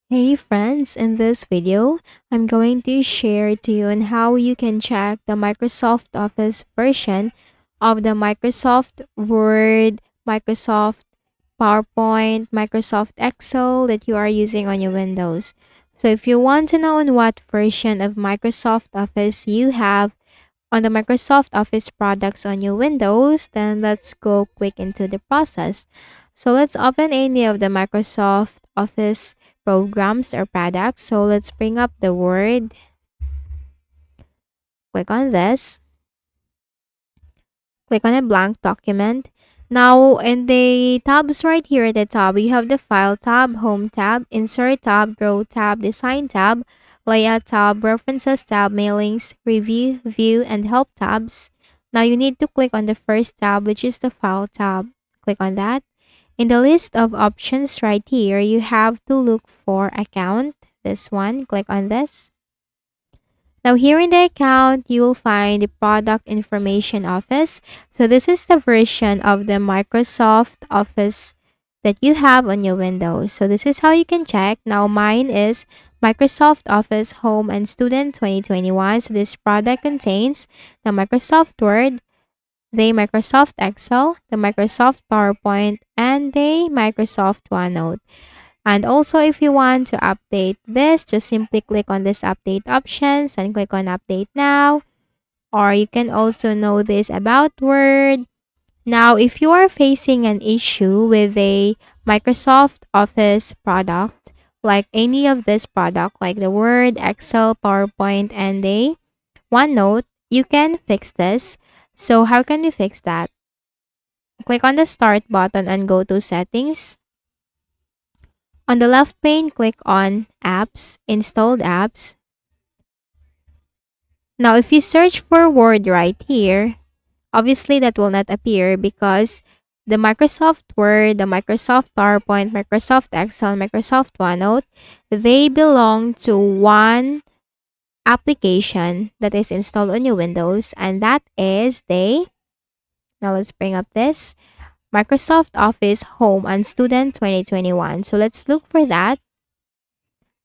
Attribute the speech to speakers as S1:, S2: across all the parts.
S1: Hey friends, in this video, I'm going to share to you on how you can check the Microsoft Office version of the Microsoft Word, Microsoft PowerPoint, Microsoft Excel that you are using on your Windows. So if you want to know on what version of Microsoft Office you have on the Microsoft Office products on your Windows, then let's go quick into the process. So let's open any of the Microsoft Office programs or products. So let's bring up the Word, click on this, click on a blank document. Now in the tabs right here at the top, you have the File tab, Home tab, Insert tab, Grow tab, Design tab, Layout tab, References tab, Mailings, Review, View, and Help tabs. Now you need to click on the first tab, which is the File tab. Click on that. In the list of options right here, you have to look for Account. This one, click on this. Now here in the account, you will find the Product Information Office. So this is the version of the Microsoft Office that you have on your Windows. So this is how you can check. Now mine is Microsoft Office Home and Student 2021. So this product contains the Microsoft Word, the Microsoft Excel, the Microsoft PowerPoint, and the Microsoft OneNote. And also, if you want to update this, just simply click on this update options and click on update now. Or you can also know this about Word. Now, if you are facing an issue with a Microsoft Office product, like any of this product, like the Word, Excel, PowerPoint, and the OneNote, you can fix this. So how can we fix that? Click on the Start button and go to Settings. On the left pane, click on Apps, Installed Apps. Now, if you search for Word right here, obviously that will not appear because the Microsoft Word, the Microsoft PowerPoint, Microsoft Excel, Microsoft OneNote, they belong to one application that is installed on your Windows, and that is now let's bring up this Microsoft Office Home and Student 2021. So let's look for that.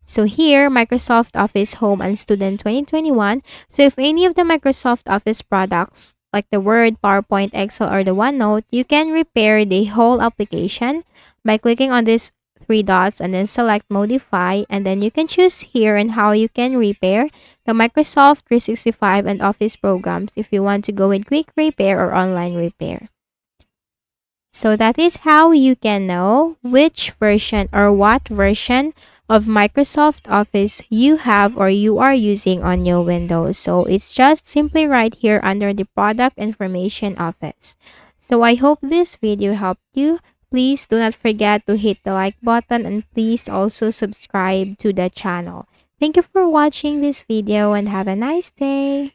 S1: So here, Microsoft Office Home and Student 2021. So if any of the Microsoft Office products like the Word, PowerPoint, Excel, or the OneNote, you can repair the whole application by clicking on these three dots and then select Modify, and then you can choose here on how you can repair the Microsoft 365 and Office programs if you want to go with quick repair or online repair. So that is how you can know which version or what version of Microsoft Office you have or you are using on your Windows. So it's just simply right here under the Product Information Office. So I hope this video helped you. Please do not forget to hit the like button and please also subscribe to the channel. Thank you for watching this video and have a nice day.